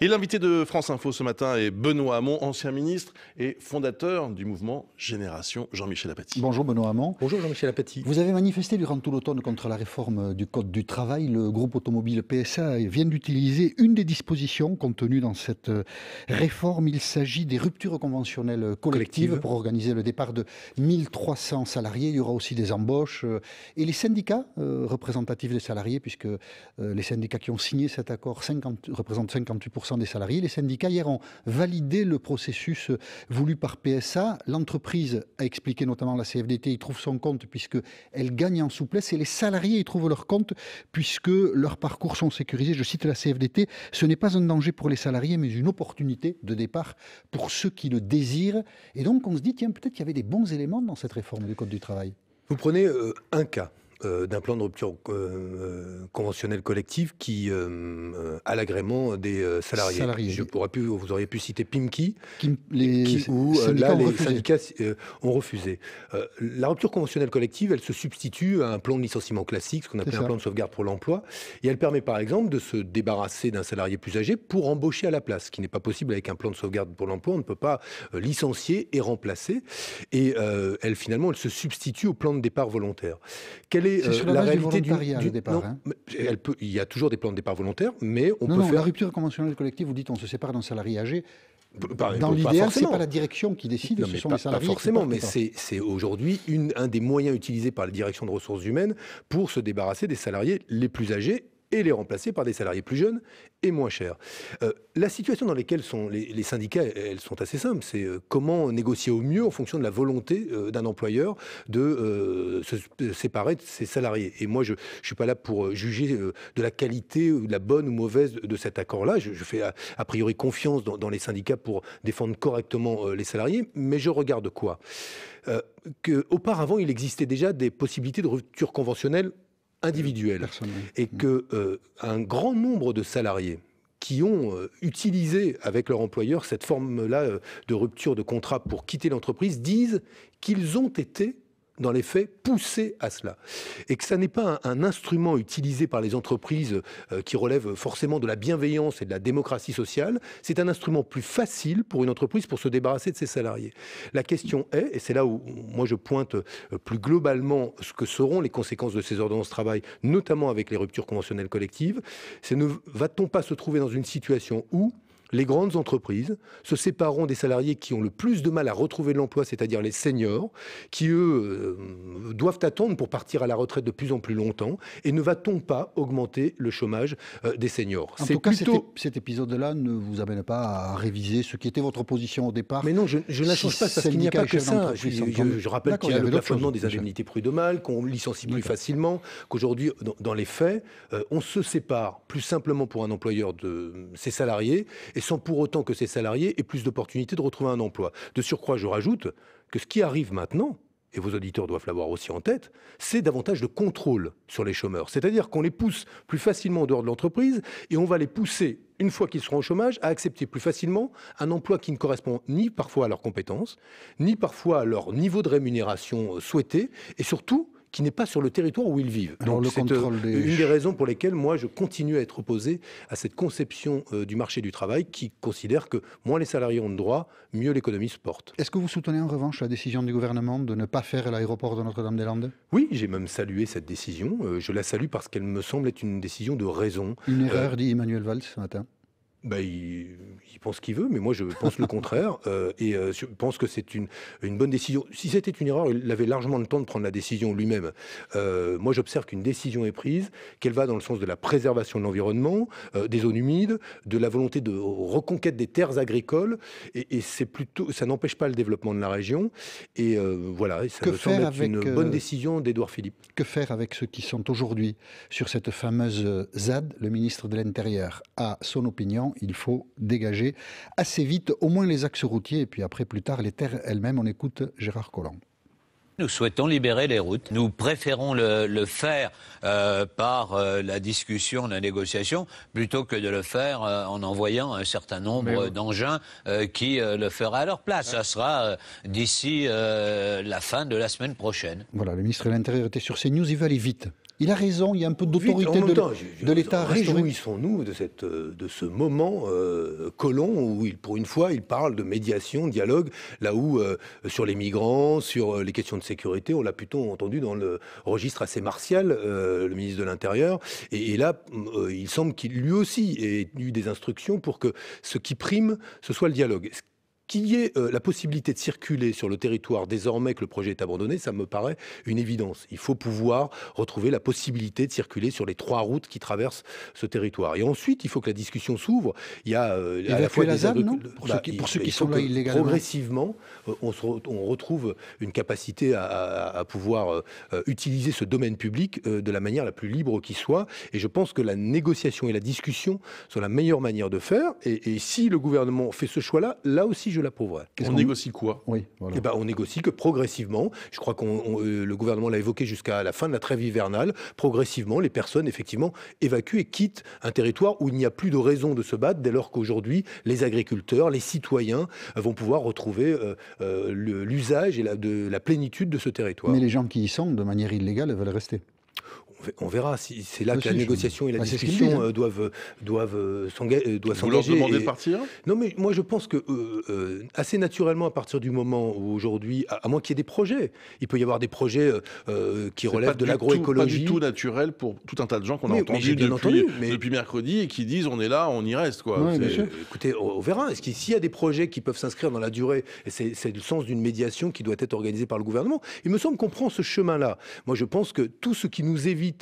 Et l'invité de France Info ce matin est Benoît Hamon, ancien ministre et fondateur du mouvement Génération Jean-Michel Apathy. Bonjour Benoît Hamon. Bonjour Jean-Michel Apathy. Vous avez manifesté durant tout l'automne contre la réforme du Code du travail. Le groupe automobile PSA vient d'utiliser une des dispositions contenues dans cette réforme. Il s'agit des ruptures conventionnelles collectives pour organiser le départ de 1300 salariés. Il y aura aussi des embauches. Et les syndicats représentatifs des salariés, puisque les syndicats qui ont signé cet accord représentent 58% des salariés. Les syndicats hier ont validé le processus voulu par PSA. L'entreprise a expliqué, notamment la CFDT, y trouve son compte puisqu'elle gagne en souplesse et les salariés y trouvent leur compte puisque leurs parcours sont sécurisés. Je cite la CFDT, ce n'est pas un danger pour les salariés mais une opportunité de départ pour ceux qui le désirent. Et donc on se dit, tiens, peut-être qu'il y avait des bons éléments dans cette réforme du Code du travail. Vous prenez un cas d'un plan de rupture conventionnelle collective qui a l'agrément des salariés. Vous auriez pu citer Pimki, où là les syndicats ont refusé. La rupture conventionnelle collective, elle se substitue à un plan de licenciement classique, ce qu'on appelle un plan de sauvegarde pour l'emploi, et elle permet par exemple de se débarrasser d'un salarié plus âgé pour embaucher à la place, ce qui n'est pas possible avec un plan de sauvegarde pour l'emploi. On ne peut pas licencier et remplacer, et elle se substitue au plan de départ volontaire. Quelle est sur la réalité du départ. Il y a toujours des plans de départ volontaires, mais on peut faire... La rupture conventionnelle collective, vous dites on se sépare d'un salarié âgé. Dans l'idéal, ce n'est pas la direction qui décide, ce sont les salariés. Pas forcément, mais c'est aujourd'hui un des moyens utilisés par la direction de ressources humaines pour se débarrasser des salariés les plus âgés et les remplacer par des salariés plus jeunes et moins chers. La situation dans laquelle sont les syndicats, elles sont assez simples. C'est comment négocier au mieux en fonction de la volonté d'un employeur de se séparer de ses salariés. Et moi, je ne suis pas là pour juger de la qualité ou de la bonne ou mauvaise de cet accord-là. Je fais a priori confiance dans les syndicats pour défendre correctement les salariés. Mais je regarde quoi ? Qu'auparavant, il existait déjà des possibilités de rupture conventionnelle individuelle, et qu'un grand nombre de salariés qui ont utilisé avec leur employeur cette forme-là de rupture de contrat pour quitter l'entreprise disent qu'ils ont été dans les faits, poussés à cela. Et que ça n'est pas un instrument utilisé par les entreprises qui relève forcément de la bienveillance et de la démocratie sociale. C'est un instrument plus facile pour une entreprise pour se débarrasser de ses salariés. La question est, et c'est là où moi je pointe plus globalement ce que seront les conséquences de ces ordonnances travail, notamment avec les ruptures conventionnelles collectives, c'est ne va-t-on pas se trouver dans une situation où les grandes entreprises se sépareront des salariés qui ont le plus de mal à retrouver de l'emploi, c'est-à-dire les seniors, qui, eux, doivent attendre pour partir à la retraite de plus en plus longtemps. Et ne va-t-on pas augmenter le chomage des seniors ? En tout cas, cet épisode-là ne vous amène pas à réviser ce qui était votre position au départ. Mais non, je ne la change pas parce qu'il n'y a pas que ça. Je rappelle qu'il y a le plafonnement des indemnités prud'homales, qu'on licencie plus facilement, qu'aujourd'hui, dans les faits, on se sépare plus simplement pour un employeur de ses salariés, et sans pour autant que ces salariés aient plus d'opportunités de retrouver un emploi. De surcroît, je rajoute que ce qui arrive maintenant, et vos auditeurs doivent l'avoir aussi en tête, c'est davantage de contrôle sur les chômeurs. C'est-à-dire qu'on les pousse plus facilement en dehors de l'entreprise et on va les pousser, une fois qu'ils seront au chômage, à accepter plus facilement un emploi qui ne correspond ni parfois à leurs compétences, ni parfois à leur niveau de rémunération souhaité, et surtout qui n'est pas sur le territoire où ils vivent. Donc c'est une des raisons pour lesquelles moi je continue à être opposé à cette conception du marché du travail qui considère que moins les salariés ont de droits, mieux l'économie se porte. Est-ce que vous soutenez en revanche la décision du gouvernement de ne pas faire l'aéroport de Notre-Dame-des-Landes ? Oui, j'ai même salué cette décision. Je la salue parce qu'elle me semble être une décision de raison. Une erreur, dit Emmanuel Valls ce matin. Il pense ce qu'il veut, mais moi je pense le contraire. Je pense que c'est une bonne décision. Si c'était une erreur, il avait largement le temps de prendre la décision lui-même. Moi j'observe qu'une décision est prise, qu'elle va dans le sens de la préservation de l'environnement, des zones humides, de la volonté de reconquête des terres agricoles, et ça n'empêche pas le développement de la région. Et voilà, ça me semble être une bonne décision d'Édouard Philippe. Que faire avec ceux qui sont aujourd'hui sur cette fameuse ZAD ? Le ministre de l'Intérieur a son opinion. Il faut dégager assez vite au moins les axes routiers et puis après plus tard les terres elles-mêmes. On écoute Gérard Collomb. Nous souhaitons libérer les routes. Nous préférons le faire par la discussion, la négociation, plutôt que de le faire en envoyant un certain nombre d'engins qui le feraient à leur place. Ça sera d'ici la fin de la semaine prochaine. Voilà, le ministre de l'Intérieur était sur CNews, il va aller vite. Il a raison, il y a un peu d'autorité de l'État à restaurer. Réjouissons-nous de ce moment Collomb où, pour une fois, il parle de médiation, dialogue, là où, sur les migrants, sur les questions de sécurité, on l'a plutôt entendu dans le registre assez martial, le ministre de l'Intérieur. Et là, il semble qu'il, lui aussi, ait eu des instructions pour que ce qui prime, ce soit le dialogue. Qu'il y ait la possibilité de circuler sur le territoire désormais que le projet est abandonné, ça me paraît une évidence. Il faut pouvoir retrouver la possibilité de circuler sur les 3 routes qui traversent ce territoire. Et ensuite, il faut que la discussion s'ouvre. Il y a à la fois la des ZAN, non pour ceux qui sont là illégalement. Progressivement, on retrouve une capacité à pouvoir utiliser ce domaine public de la manière la plus libre qui soit. Et je pense que la négociation et la discussion sont la meilleure manière de faire. Et si le gouvernement fait ce choix-là, là aussi, je l'approuverai. On négocie quoi? Oui, voilà. Eh ben, on négocie que progressivement, je crois que le gouvernement l'a évoqué jusqu'à la fin de la trêve hivernale, progressivement, les personnes, effectivement, évacuent et quittent un territoire où il n'y a plus de raison de se battre, dès lors qu'aujourd'hui, les agriculteurs, les citoyens vont pouvoir retrouver l'usage et la plénitude de ce territoire. Mais les gens qui y sont, de manière illégale, veulent rester. On verra. C'est là que la Si, négociation et la c'est ce discussion qu'il dit, doivent s'engager. Vous leur demandez de partir? Non, mais moi je pense que assez naturellement, à partir du moment où aujourd'hui, à moins qu'il y ait des projets, il peut y avoir des projets qui relèvent de l'agroécologie. Pas du tout naturel pour tout un tas de gens qu'on a entendus depuis mercredi et qui disent on est là, on y reste, quoi. Ouais, bien sûr. Écoutez, on verra. S'il y a des projets qui peuvent s'inscrire dans la durée, et c'est le sens d'une médiation qui doit être organisée par le gouvernement, il me semble qu'on prend ce chemin-là. Moi je pense que tout ce qui nous évite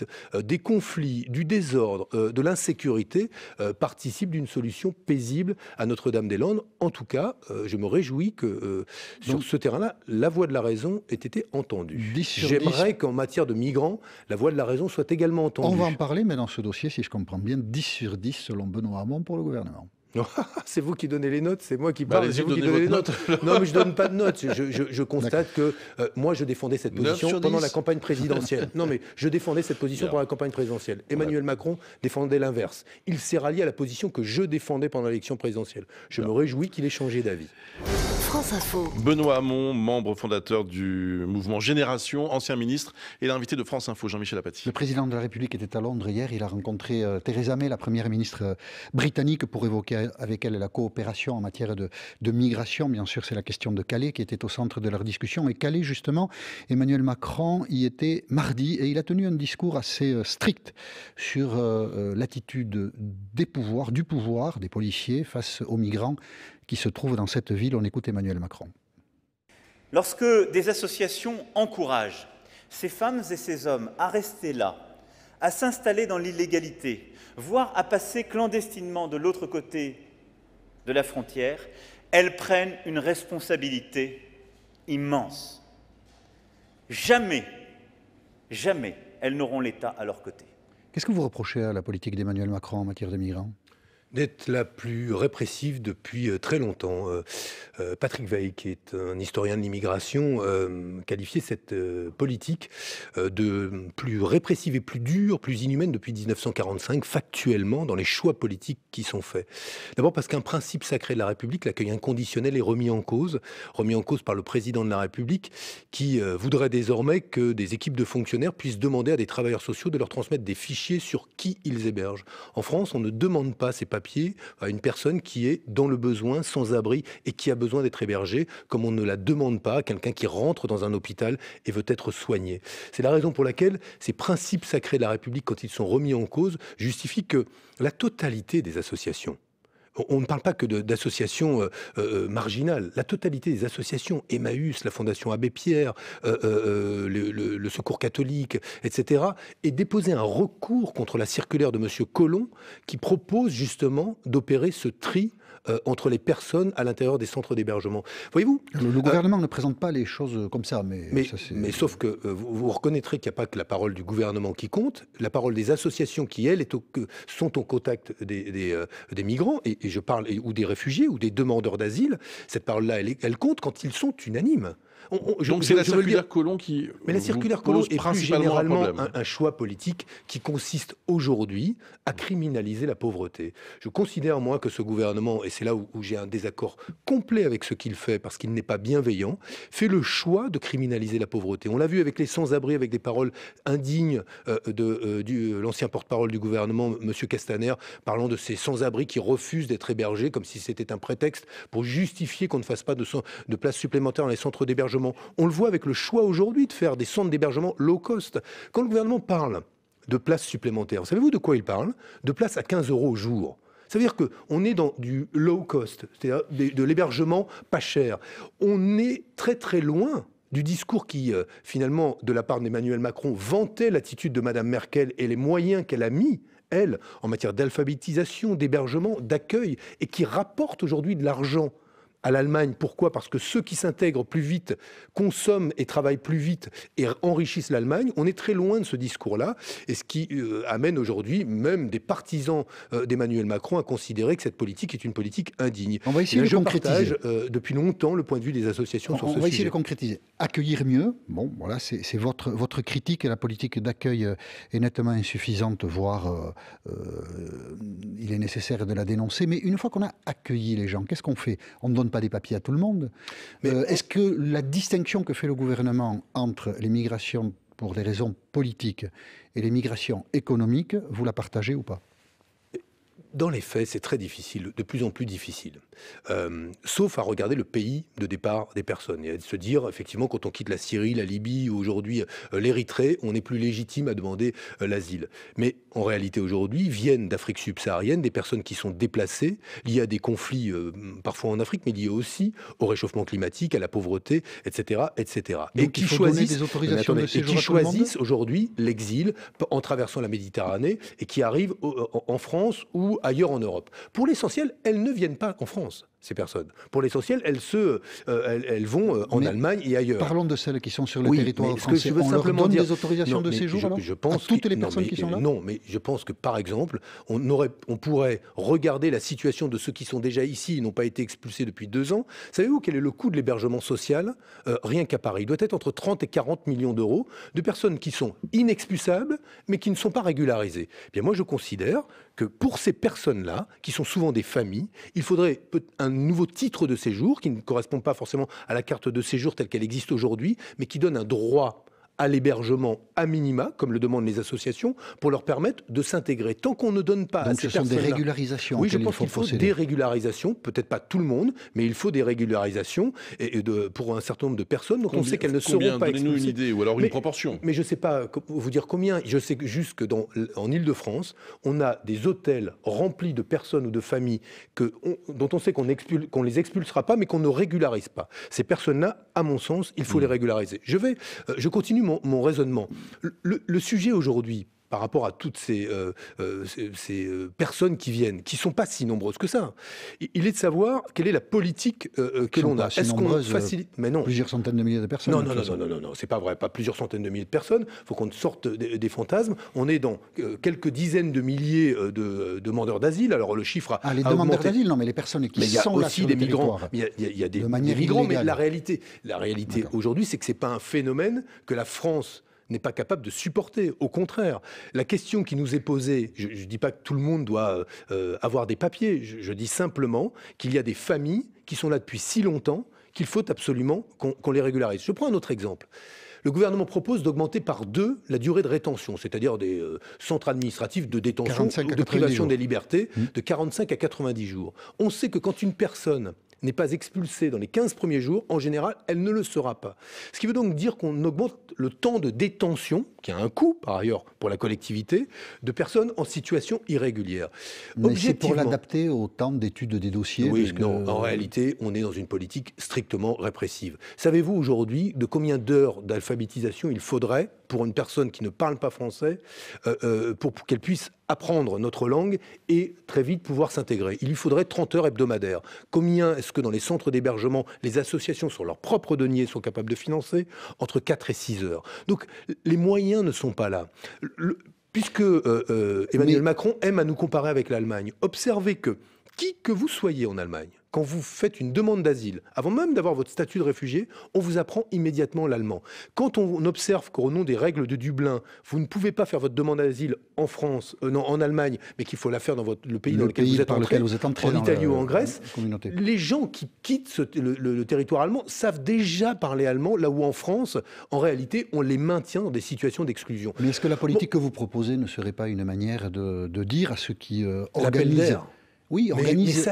des conflits, du désordre, de l'insécurité, participe d'une solution paisible à Notre-Dame-des-Landes. En tout cas, je me réjouis que sur ce terrain-là, la voix de la raison ait été entendue. J'aimerais qu'en matière de migrants, la voix de la raison soit également entendue. On va en parler, mais dans ce dossier, si je comprends bien, 10 sur 10 selon Benoît Hamon pour le gouvernement. C'est vous qui donnez les notes, c'est moi qui parle. C'est vous qui donnez les notes. Non, mais je donne pas de notes. Je constate que moi, je défendais cette position pendant la campagne présidentielle. Non, mais je défendais cette position pendant la campagne présidentielle. Emmanuel Macron défendait l'inverse. Il s'est rallié à la position que je défendais pendant l'élection présidentielle. Je me réjouis qu'il ait changé d'avis. France Info. Benoît Hamon, membre fondateur du mouvement Génération, ancien ministre, et l'invité de France Info, Jean-Michel Apathy. Le président de la République était à Londres hier. Il a rencontré Theresa May, la première ministre britannique, pour évoquer avec elle la coopération en matière de migration. Bien sûr, c'est la question de Calais qui était au centre de leur discussion. Et Calais, justement, Emmanuel Macron y était mardi et il a tenu un discours assez strict sur l'attitude du pouvoir, des policiers face aux migrants qui se trouvent dans cette ville. On écoute Emmanuel Macron. Lorsque des associations encouragent ces femmes et ces hommes à rester là, à s'installer dans l'illégalité, voire à passer clandestinement de l'autre côté de la frontière, elles prennent une responsabilité immense. Jamais elles n'auront l'État à leur côté. Qu'est-ce que vous reprochez à la politique d'Emmanuel Macron en matière de migrants ? D'être la plus répressive depuis très longtemps. Patrick Weil, qui est un historien de l'immigration, qualifiait cette politique de plus répressive et plus dure, plus inhumaine depuis 1945, factuellement, dans les choix politiques qui sont faits. D'abord parce qu'un principe sacré de la République, l'accueil inconditionnel, est remis en cause par le président de la République, qui voudrait désormais que des équipes de fonctionnaires puissent demander à des travailleurs sociaux de leur transmettre des fichiers sur qui ils hébergent. En France, on ne demande pas ces papiers à une personne qui est dans le besoin, sans abri et qui a besoin d'être hébergée, comme on ne la demande pas à quelqu'un qui rentre dans un hôpital et veut être soigné. C'est la raison pour laquelle ces principes sacrés de la République, quand ils sont remis en cause, justifient que la totalité des associations, on ne parle pas que d'associations marginales. La totalité des associations, Emmaüs, la Fondation Abbé Pierre, le Secours catholique, etc., ait déposé un recours contre la circulaire de M. Collomb qui propose justement d'opérer ce tri entre les personnes à l'intérieur des centres d'hébergement. Voyez-vous, le gouvernement ne présente pas les choses comme ça. Mais sauf que vous reconnaîtrez qu'il n'y a pas que la parole du gouvernement qui compte, la parole des associations qui, elles, sont au contact des migrants, et je parle, ou des réfugiés, ou des demandeurs d'asile. Cette parole-là, elle compte quand ils sont unanimes. Donc c'est la circulaire Collomb qui Mais la circulaire Collomb est plus généralement un choix politique qui consiste aujourd'hui à criminaliser la pauvreté. Je considère, moi, que ce gouvernement, et c'est là où j'ai un désaccord complet avec ce qu'il fait, parce qu'il n'est pas bienveillant, fait le choix de criminaliser la pauvreté. On l'a vu avec les sans-abri, avec des paroles indignes de l'ancien porte-parole du gouvernement, M. Castaner, parlant de ces sans-abri qui refusent d'être hébergés, comme si c'était un prétexte pour justifier qu'on ne fasse pas de places supplémentaires dans les centres d'hébergement. On le voit avec le choix aujourd'hui de faire des centres d'hébergement low cost. Quand le gouvernement parle de places supplémentaires, savez-vous de quoi il parle? De places à 15 € au jour. Ça veut dire qu'on est dans du low cost, c'est-à-dire de l'hébergement pas cher. On est très très loin du discours qui, finalement, de la part d'Emmanuel Macron, vantait l'attitude de Mme Merkel et les moyens qu'elle a mis, elle, en matière d'alphabétisation, d'hébergement, d'accueil, et qui rapporte aujourd'hui de l'argent à l'Allemagne. Pourquoi? Parce que ceux qui s'intègrent plus vite consomment et travaillent plus vite et enrichissent l'Allemagne. On est très loin de ce discours-là, et ce qui amène aujourd'hui même des partisans d'Emmanuel Macron à considérer que cette politique est une politique indigne. On va essayer de concrétiser. Je partage depuis longtemps le point de vue des associations sur ce sujet. On va essayer de concrétiser. Accueillir mieux, bon, voilà, c'est votre critique, et la politique d'accueil est nettement insuffisante, voire il est nécessaire de la dénoncer. Mais une fois qu'on a accueilli les gens, qu'est-ce qu'on fait? On ne donne pas des papiers à tout le monde. Est-ce que la distinction que fait le gouvernement entre les migrations pour des raisons politiques et les migrations économiques, vous la partagez ou pas? Dans les faits, c'est très difficile, de plus en plus difficile. Sauf à regarder le pays de départ des personnes et à se dire, effectivement, quand on quitte la Syrie, la Libye ou aujourd'hui l'Érythrée, on est plus légitime à demander l'asile. Mais en réalité, aujourd'hui, viennent d'Afrique subsaharienne des personnes qui sont déplacées, liées à des conflits, parfois en Afrique, mais liées aussi au réchauffement climatique, à la pauvreté, etc. etc. Donc, et qui choisissent des autorisations de séjour, et qui choisissent aujourd'hui l'exil en traversant la Méditerranée et qui arrivent en France ou ailleurs en Europe. Pour l'essentiel, elles ne viennent pas en France, ces personnes. Pour l'essentiel, elles vont en Allemagne et ailleurs. Parlons de celles qui sont sur le territoire français. On leur donne des autorisations de séjour alors à toutes les personnes qui sont là? Non, mais je pense que, par exemple, on pourrait regarder la situation de ceux qui sont déjà ici et n'ont pas été expulsés depuis 2 ans. Savez-vous quel est le coût de l'hébergement social rien qu'à Paris? Il doit être entre 30 et 40 millions d'euros de personnes qui sont inexpulsables, mais qui ne sont pas régularisées. Eh bien, moi, je considère que pour ces personnes-là, qui sont souvent des familles, il faudrait un nouveau titre de séjour qui ne correspond pas forcément à la carte de séjour telle qu'elle existe aujourd'hui, mais qui donne un droit à l'hébergement à minima, comme le demandent les associations, pour leur permettre de s'intégrer. Tant qu'on ne donne pas à ces personnes-là... Donc ce sont des régularisations. Oui, je pense qu'il faut des régularisations, peut-être pas tout le monde, mais il faut des régularisations pour un certain nombre de personnes. Donc on sait qu'elles ne seront pas expulsées. Donnez-nous une idée, ou alors une proportion. Mais je ne sais pas vous dire combien. Je sais juste que en Île-de-France, on a des hôtels remplis de personnes ou de familles dont on sait qu'on les expulsera pas, mais qu'on ne régularise pas. Ces personnes-là, à mon sens, il faut les régulariser. Je continue mon raisonnement. Le sujet aujourd'hui, par rapport à toutes ces personnes qui viennent, qui ne sont pas si nombreuses que ça, il est de savoir quelle est la politique que l'on a. Est-ce qu'on facilite? Mais non. Plusieurs centaines de milliers de personnes. Non, c'est pas vrai. Pas plusieurs centaines de milliers de personnes. Il faut qu'on sorte des fantasmes. On est dans quelques dizaines de milliers de demandeurs d'asile. Alors le chiffre a les demandeurs d'asile, non, mais les personnes qui sont là sur le territoire. Il y a des migrants, mais la réalité aujourd'hui, c'est que c'est pas un phénomène que la France n'est pas capable de supporter. Au contraire, la question qui nous est posée, je ne dis pas que tout le monde doit avoir des papiers, je dis simplement qu'il y a des familles qui sont là depuis si longtemps qu'il faut absolument qu'on les régularise. Je prends un autre exemple. Le gouvernement propose d'augmenter par 2 la durée de rétention, c'est-à-dire des centres administratifs de détention ou de privation des libertés, de 45 à 90 jours. On sait que quand une personne n'est pas expulsée dans les 15 premiers jours, en général, elle ne le sera pas. Ce qui veut donc dire qu'on augmente le temps de détention, qui a un coût par ailleurs pour la collectivité, de personnes en situation irrégulière. Mais c'est pour l'adapter au temps d'étude des dossiers? Oui, non, en réalité, on est dans une politique strictement répressive. Savez-vous aujourd'hui de combien d'heures d'alphabétisation il faudrait pour une personne qui ne parle pas français, pour qu'elle puisse apprendre notre langue et très vite pouvoir s'intégrer? Il lui faudrait 30 heures hebdomadaires. Combien est-ce que dans les centres d'hébergement, les associations sur leur propre denier sont capables de financer? Entre 4 et 6 heures. Donc les moyens ne sont pas là. Puisque Emmanuel Macron aime à nous comparer avec l'Allemagne, observez que qui que vous soyez en Allemagne, quand vous faites une demande d'asile, avant même d'avoir votre statut de réfugié, on vous apprend immédiatement l'allemand. Quand on observe qu'au nom des règles de Dublin, vous ne pouvez pas faire votre demande d'asile en France, en Allemagne, mais qu'il faut la faire dans le pays dans lequel vous êtes entré, en Italie ou en Grèce, les gens qui quittent le territoire allemand savent déjà parler allemand, là où en France, en réalité, on les maintient dans des situations d'exclusion. Mais est-ce que la politique que vous proposez ne serait pas une manière de dire à ceux qui organisent... Oui, organise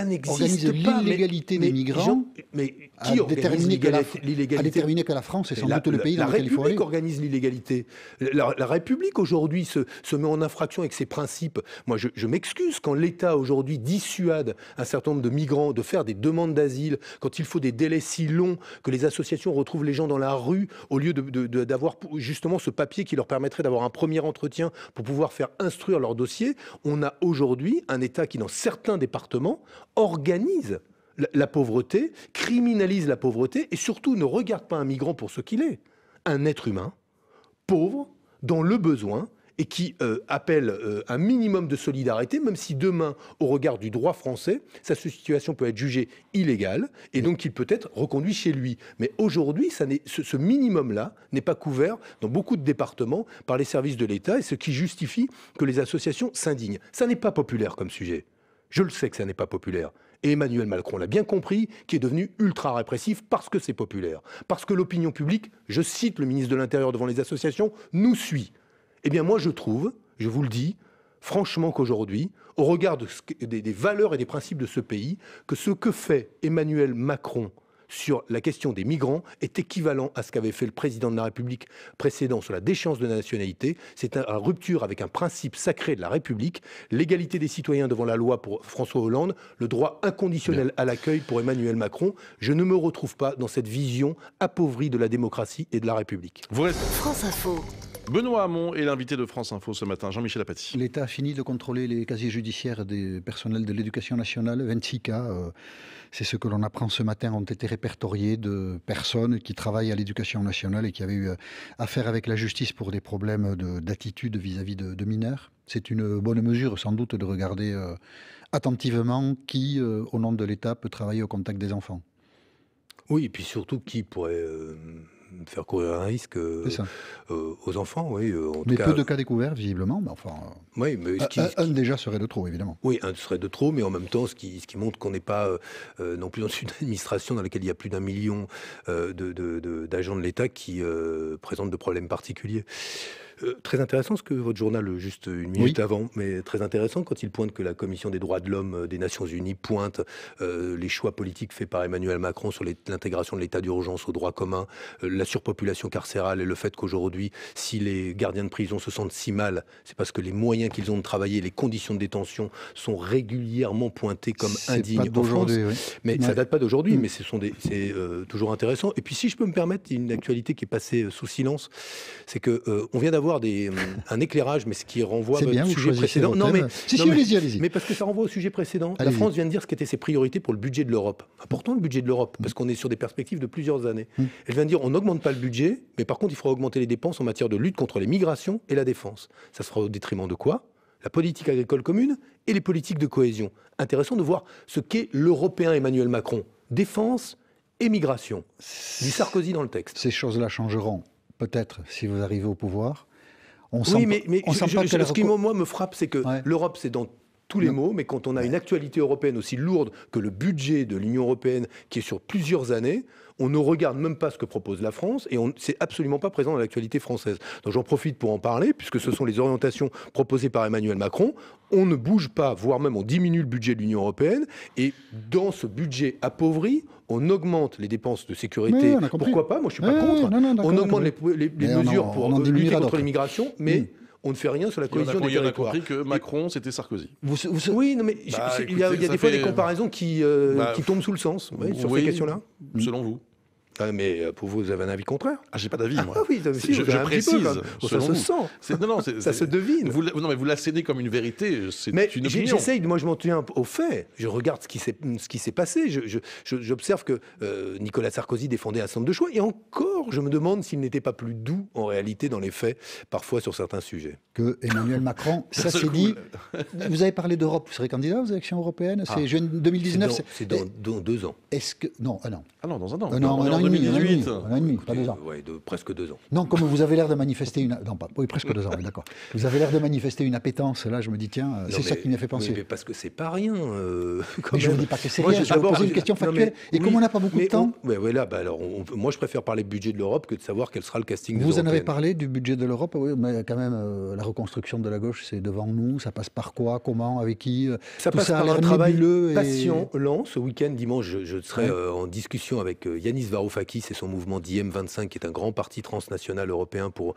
l'illégalité des migrants, mais qui organise l'illégalité à déterminer que la France est sans doute le pays dans lequel il faut aller. La République organise l'illégalité. La République aujourd'hui se met en infraction avec ses principes. Moi, je m'excuse quand l'État aujourd'hui dissuade un certain nombre de migrants de faire des demandes d'asile, quand il faut des délais si longs que les associations retrouvent les gens dans la rue au lieu d'avoir justement ce papier qui leur permettrait d'avoir un premier entretien pour pouvoir faire instruire leur dossier. On a aujourd'hui un État qui, dans certains départements, organise la pauvreté, criminalise la pauvreté et surtout ne regarde pas un migrant pour ce qu'il est. Un être humain, pauvre, dans le besoin et qui appelle un minimum de solidarité, même si demain, au regard du droit français, sa situation peut être jugée illégale et donc il peut être reconduit chez lui. Mais aujourd'hui, ce minimum-là n'est pas couvert dans beaucoup de départements par les services de l'État et ce qui justifie que les associations s'indignent. Ça n'est pas populaire comme sujet. Je le sais que ça n'est pas populaire. Et Emmanuel Macron l'a bien compris, qui est devenu ultra répressif parce que c'est populaire. Parce que l'opinion publique, je cite le ministre de l'Intérieur devant les associations, nous suit. Eh bien moi je trouve, je vous le dis, franchement qu'aujourd'hui, au regard des valeurs et des principes de ce pays, que ce que fait Emmanuel Macron sur la question des migrants est équivalent à ce qu'avait fait le président de la République précédent sur la déchéance de la nationalité. C'est une rupture avec un principe sacré de la République, l'égalité des citoyens devant la loi pour François Hollande, le droit inconditionnel à l'accueil pour Emmanuel Macron. Je ne me retrouve pas dans cette vision appauvrie de la démocratie et de la République. France Info. Benoît Hamon est l'invité de France Info ce matin. Jean-Michel Apathy. L'État a fini de contrôler les casiers judiciaires des personnels de l'éducation nationale. 26 cas, c'est ce que l'on apprend ce matin, ont été répertoriés de personnes qui travaillent à l'éducation nationale et qui avaient eu affaire avec la justice pour des problèmes d'attitude vis-à-vis de mineurs. C'est une bonne mesure, sans doute, de regarder attentivement qui, au nom de l'État, peut travailler au contact des enfants. Oui, et puis surtout qui pourrait... faire courir un risque aux enfants, oui. Mais peu de cas découverts, visiblement. Mais enfin, oui, mais un déjà serait de trop, évidemment. Oui, un serait de trop, mais en même temps, ce qui montre qu'on n'est pas non plus dans une administration dans laquelle il y a plus d'1 million d'agents de l'État qui présentent de problèmes particuliers. Très intéressant ce que votre journal, juste une minute avant, mais très intéressant quand il pointe que la Commission des droits de l'homme des Nations Unies pointe les choix politiques faits par Emmanuel Macron sur l'intégration de l'état d'urgence au droit commun, la surpopulation carcérale et le fait qu'aujourd'hui, si les gardiens de prison se sentent si mal, c'est parce que les moyens qu'ils ont de travailler, les conditions de détention sont régulièrement pointées comme indignes en France. Oui. Mais ça date pas d'aujourd'hui, mais c'est toujours intéressant. Et puis si je peux me permettre, une actualité qui est passée sous silence, c'est que on vient d'avoir un éclairage, mais ce qui renvoie au sujet précédent. Allez-y. Mais parce que ça renvoie au sujet précédent. La France vient de dire ce qu'étaient ses priorités pour le budget de l'Europe. Important le budget de l'Europe, parce qu'on est sur des perspectives de plusieurs années. Elle vient de dire on n'augmente pas le budget, mais par contre il faudra augmenter les dépenses en matière de lutte contre les migrations et la défense. Ça se fera au détriment de quoi ? La politique agricole commune et les politiques de cohésion. Intéressant de voir ce qu'est l'Européen Emmanuel Macron. Défense et migration. Du Sarkozy dans le texte. Ces choses-là changeront, peut-être, si vous arrivez au pouvoir. Ce qui, moi, me frappe, c'est que l'Europe, c'est dans tous les mots, mais quand on a une actualité européenne aussi lourde que le budget de l'Union européenne, qui est sur plusieurs années, on ne regarde même pas ce que propose la France et c'est absolument pas présent dans l'actualité française. Donc j'en profite pour en parler, puisque ce sont les orientations proposées par Emmanuel Macron. On ne bouge pas, voire même on diminue le budget de l'Union européenne, et dans ce budget appauvri, on augmente les dépenses de sécurité. Pourquoi pas ? Moi, je suis pas contre. On augmente les mesures pour lutter contre l'immigration, mais on ne fait rien sur la cohésion des territoires. On a compris que Macron, c'était Sarkozy. Oui, non, mais il y a des fois des comparaisons qui tombent sous le sens sur ces questions-là. Selon vous. Ah, mais pour vous avez un avis contraire? Ah, j'ai pas d'avis, moi. Ah oui, je précise. Ça se sent. Ça se devine. Non, mais vous l'assénez comme une vérité. C'est une opinion. J'essaye, moi je m'en tiens aux faits. Je regarde ce qui s'est passé. J'observe que Nicolas Sarkozy défendait un certain nombre de choix. Et encore, je me demande s'il n'était pas plus doux en réalité dans les faits, parfois sur certains sujets. Que Emmanuel Macron, ça c'est dit. Vous avez parlé d'Europe, vous serez candidat aux élections européennes. C'est juin 2019. C'est dans 2 ans. Est-ce que non, un an. Ah non, dans un an. Un an et demi. 2018. Un an et demi, pas 2 ans. Oui, presque 2 ans. Non, comme vous avez l'air de manifester une... Non, pas... Oui, presque 2 ans, oui, d'accord. Vous avez l'air de manifester une appétence, là, je me dis, tiens, c'est ça qui m'a fait penser. Mais parce que c'est pas rien. Mais je ne vous dis pas que c'est rien, je vais vous poser une question factuelle. Et comme on n'a pas beaucoup de temps... Moi, je préfère parler budget de l'Europe que de savoir quel sera le casting des Vous en avez Européennes. parlé du budget de l'Europe, oui, mais quand même, la reconstruction de la gauche, c'est devant nous. Ça passe par quoi? Comment? Avec qui? Ça passe par un travail patient, lent. Ce week-end, dimanche, je serai en discussion avec Yanis Varoufakis et son mouvement d'IM25, qui est un grand parti transnational européen, pour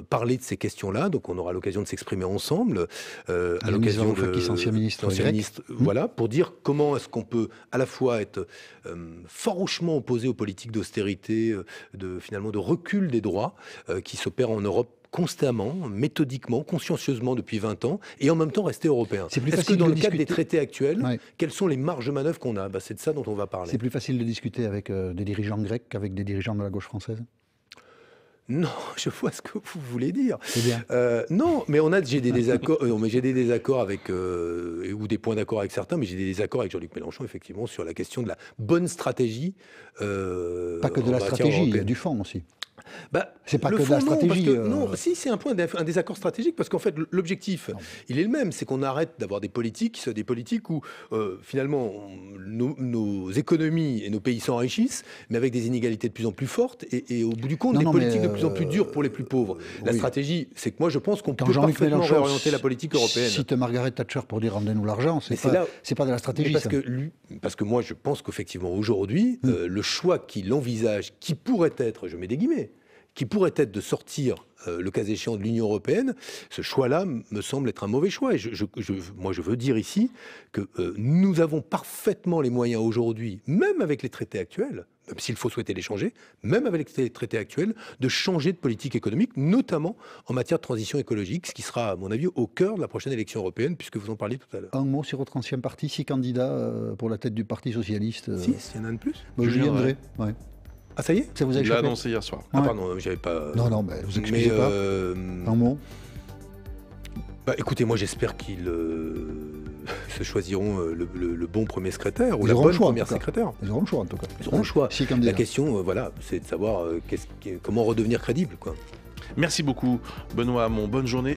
parler de ces questions-là. Donc on aura l'occasion de s'exprimer ensemble à l'occasion de ancien ministre, voilà, pour dire comment est-ce qu'on peut à la fois être farouchement opposé aux politiques d'austérité, finalement de recul des droits qui s'opèrent en Europe constamment, méthodiquement, consciencieusement depuis 20 ans, et en même temps rester européen. Est-ce que dans le cadre des traités actuels, quelles sont les marges de manœuvre qu'on a? C'est de ça dont on va parler. C'est plus facile de discuter avec des dirigeants grecs qu'avec des dirigeants de la gauche française? Non, je vois ce que vous voulez dire. C'est bien. Non, mais j'ai des désaccords, j'ai des désaccords avec ou des points d'accord avec certains, mais j'ai des désaccords avec Jean-Luc Mélenchon effectivement sur la question de la bonne stratégie. Pas que de la stratégie, il y a du fond aussi. C'est pas que de la stratégie. Non, si, c'est un désaccord stratégique, parce qu'en fait, l'objectif, il est le même, c'est qu'on arrête d'avoir des politiques où finalement nos économies et nos pays s'enrichissent, mais avec des inégalités de plus en plus fortes, et au bout du compte, des politiques de plus en plus dures pour les plus pauvres. La stratégie, c'est que moi je pense qu'on peut parfaitement réorienter la politique européenne. Cite Margaret Thatcher pour dire rendez-nous l'argent, c'est pas de la stratégie. Parce que moi je pense qu'effectivement aujourd'hui, le choix qu'il envisage, qui pourrait être, je mets des guillemets, qui pourrait être de sortir, le cas échéant, de l'Union européenne, ce choix-là me semble être un mauvais choix. Et moi, je veux dire ici que nous avons parfaitement les moyens aujourd'hui, même avec les traités actuels, même s'il faut souhaiter les changer, même avec les traités actuels, de changer de politique économique, notamment en matière de transition écologique, ce qui sera, à mon avis, au cœur de la prochaine élection européenne, puisque vous en parliez tout à l'heure. Un mot sur votre ancien parti, 6 candidats pour la tête du Parti socialiste. 6, il y en a un de plus. Je viendrai, ouais. Ah, ça y est? Ça vous a Il l'a échappé? annoncé hier soir. Ah, pardon, j'avais pas... Non, mais vous excusez pas. Un mot? Écoutez, moi j'espère qu'ils se choisiront le bon premier secrétaire ou Ils la auront bonne le choix, première en tout cas. secrétaire. Ils auront le choix en tout cas. Ils auront le choix. La La question, c'est de savoir comment redevenir crédible, quoi. Merci beaucoup, Benoît Hamon. Bonne journée.